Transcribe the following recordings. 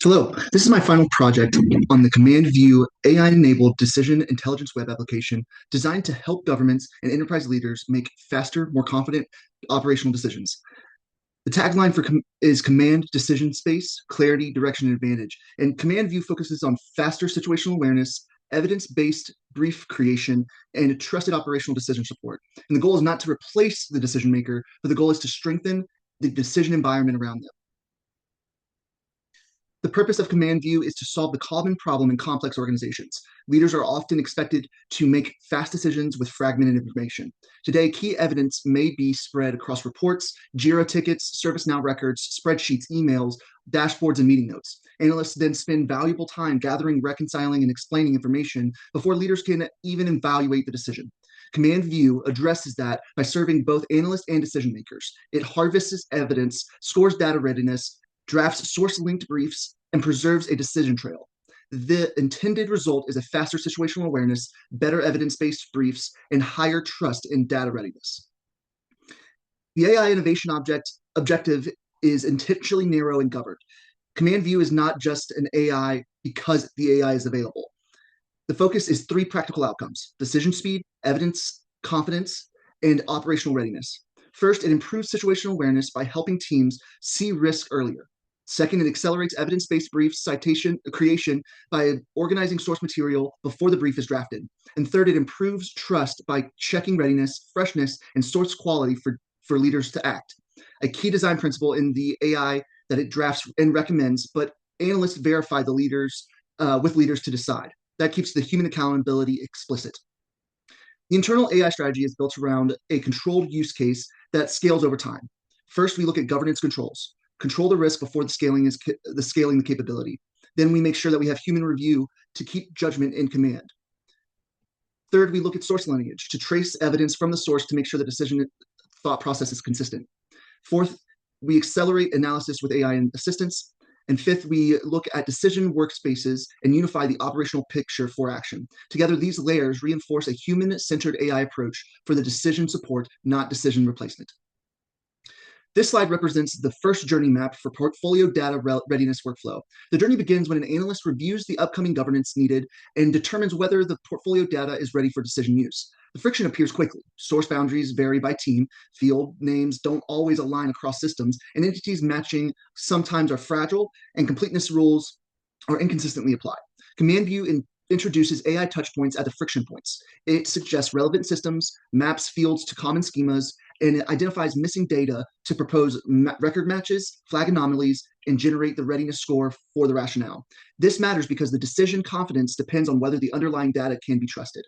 Hello, this is my final project on the CommandView AI-enabled decision intelligence web application designed to help governments and enterprise leaders make faster, more confident operational decisions. The tagline is Command Decision Space, Clarity, Direction, and Advantage. And CommandView focuses on faster situational awareness, evidence-based brief creation, and trusted operational decision support. And the goal is not to replace the decision maker, but the goal is to strengthen the decision environment around them. The purpose of CommandView is to solve the common problem in complex organizations. Leaders are often expected to make fast decisions with fragmented information. Today, key evidence may be spread across reports, JIRA tickets, ServiceNow records, spreadsheets, emails, dashboards, and meeting notes. Analysts then spend valuable time gathering, reconciling, and explaining information before leaders can even evaluate the decision. CommandView addresses that by serving both analysts and decision makers. It harvests evidence, scores data readiness, drafts source-linked briefs, and preserves a decision trail. The intended result is a faster situational awareness, better evidence-based briefs, and higher trust in data readiness. The AI innovation objective is intentionally narrow and governed. CommandView is not just an AI because the AI is available. The focus is three practical outcomes: decision speed, evidence, confidence, and operational readiness. First, it improves situational awareness by helping teams see risk earlier. Second, it accelerates evidence-based brief citation creation by organizing source material before the brief is drafted. And third, it improves trust by checking readiness, freshness, and source quality for leaders to act. A key design principle in the AI that it drafts and recommends, but analysts verify the leaders with leaders to decide. That keeps the human accountability explicit. The internal AI strategy is built around a controlled use case that scales over time. First, we look at governance controls. Control the risk before the scaling the capability. Then we make sure that we have human review to keep judgment in command. Third, we look at source lineage to trace evidence from the source to make sure the decision thought process is consistent. Fourth, we accelerate analysis with AI and assistance. And fifth, we look at decision workspaces and unify the operational picture for action. Together, these layers reinforce a human-centered AI approach for the decision support, not decision replacement. This slide represents the first journey map for portfolio data readiness workflow. The journey begins when an analyst reviews the upcoming governance needed and determines whether the portfolio data is ready for decision use. The friction appears quickly. Source boundaries vary by team, field names don't always align across systems, and entities matching sometimes are fragile, and completeness rules are inconsistently applied. CommandView introduces AI touchpoints at the friction points. It suggests relevant systems, maps fields to common schemas, and it identifies missing data to propose record matches, flag anomalies, and generate the readiness score for the rationale. This matters because the decision confidence depends on whether the underlying data can be trusted.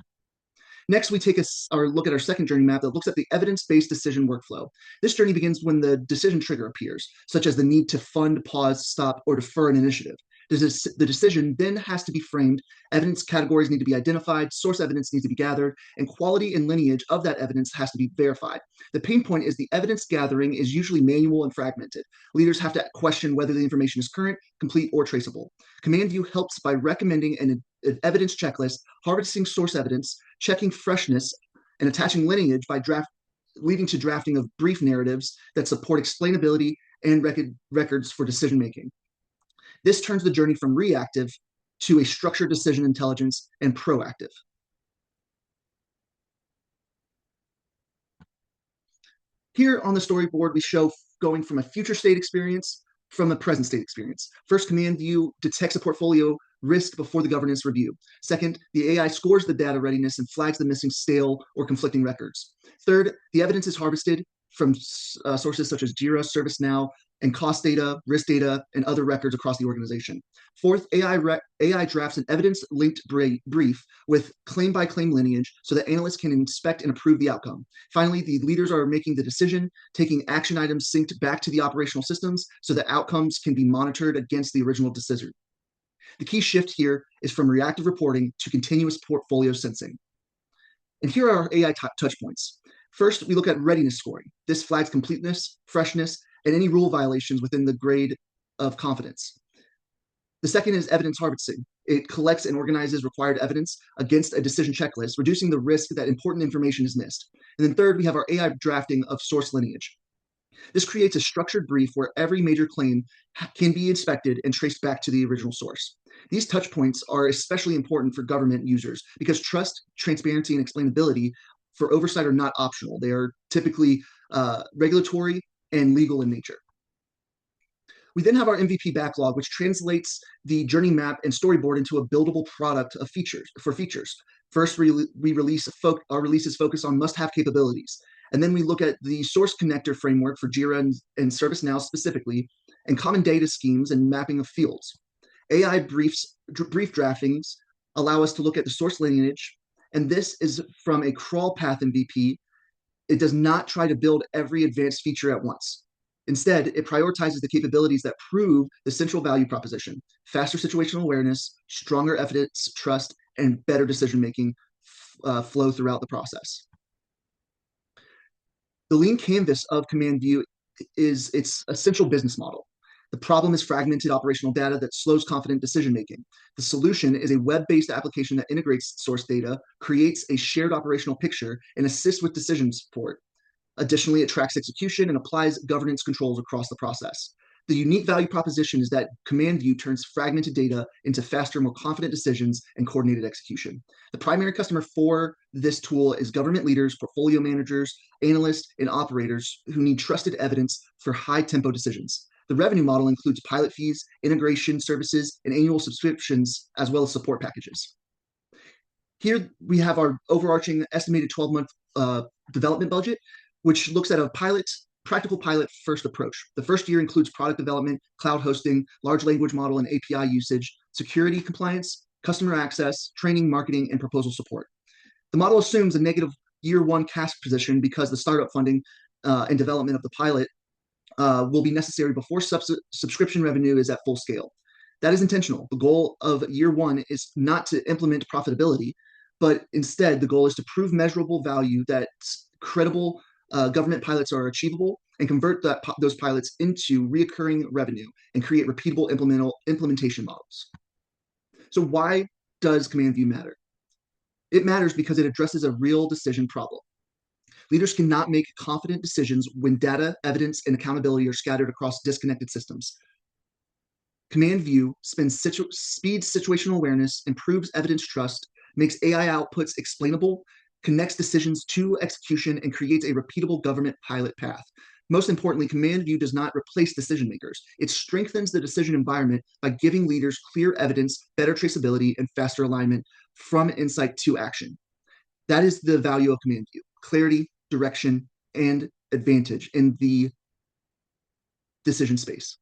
Next, we take a look at our second journey map that looks at the evidence-based decision workflow. This journey begins when the decision trigger appears, such as the need to fund, pause, stop, or defer an initiative. The decision then has to be framed, evidence categories need to be identified, source evidence needs to be gathered, and quality and lineage of that evidence has to be verified. The pain point is the evidence gathering is usually manual and fragmented. Leaders have to question whether the information is current, complete, or traceable. CommandView helps by recommending an evidence checklist, harvesting source evidence, checking freshness, and attaching lineage by leading to drafting of brief narratives that support explainability and records for decision-making. This turns the journey from reactive to a structured decision intelligence and proactive. Here on the storyboard, we show going from a future state experience from a present state experience. First, CommandView detects a portfolio risk before the governance review. Second, the AI scores the data readiness and flags the missing stale or conflicting records. Third, the evidence is harvested from sources such as JIRA, ServiceNow, and cost data, risk data, and other records across the organization. Fourth, AI drafts an evidence-linked brief with claim-by-claim lineage so that analysts can inspect and approve the outcome. Finally, the leaders are making the decision, taking action items synced back to the operational systems so that outcomes can be monitored against the original decision. The key shift here is from reactive reporting to continuous portfolio sensing. And here are our AI touchpoints. First, we look at readiness scoring. This flags completeness, freshness, and any rule violations within the grade of confidence. The second is evidence harvesting. It collects and organizes required evidence against a decision checklist, reducing the risk that important information is missed. And then third, we have our AI drafting of source lineage. This creates a structured brief where every major claim can be inspected and traced back to the original source. These touch points are especially important for government users because trust, transparency, and explainability for oversight are not optional. They are typically regulatory and legal in nature. We then have our MVP backlog, which translates the journey map and storyboard into a buildable product of features. First, our releases focus on must-have capabilities, and then we look at the source connector framework for Jira and ServiceNow specifically, and common data schemes and mapping of fields. AI brief draftings allow us to look at the source lineage, and this is from a crawl path MVP. It does not try to build every advanced feature at once. Instead, it prioritizes the capabilities that prove the central value proposition: faster situational awareness, stronger evidence, trust, and better decision-making flow throughout the process. The lean canvas of CommandView is its essential business model. The problem is fragmented operational data that slows confident decision-making. The solution is a web-based application that integrates source data, creates a shared operational picture, and assists with decision support. Additionally, it tracks execution and applies governance controls across the process. The unique value proposition is that CommandView turns fragmented data into faster, more confident decisions and coordinated execution. The primary customer for this tool is government leaders, portfolio managers, analysts, and operators who need trusted evidence for high-tempo decisions. The revenue model includes pilot fees, integration services, and annual subscriptions, as well as support packages. Here we have our overarching estimated 12-month development budget, which looks at a practical pilot first approach. The first year includes product development, cloud hosting, large language model and API usage, security compliance, customer access, training, marketing, and proposal support. The model assumes a negative year one cash position because the startup funding and development of the pilot will be necessary before subscription revenue is at full scale. That is intentional. The goal of year one is not to implement profitability, but instead the goal is to prove measurable value that credible government pilots are achievable and convert those pilots into reoccurring revenue and create repeatable implementation models. So why does CommandView matter? It matters because it addresses a real decision problem. Leaders cannot make confident decisions when data, evidence, and accountability are scattered across disconnected systems. CommandView speeds situational awareness, improves evidence trust, makes AI outputs explainable, connects decisions to execution, and creates a repeatable government pilot path. Most importantly, CommandView does not replace decision makers. It strengthens the decision environment by giving leaders clear evidence, better traceability, and faster alignment from insight to action. That is the value of CommandView: clarity, direction, and advantage in the decision space.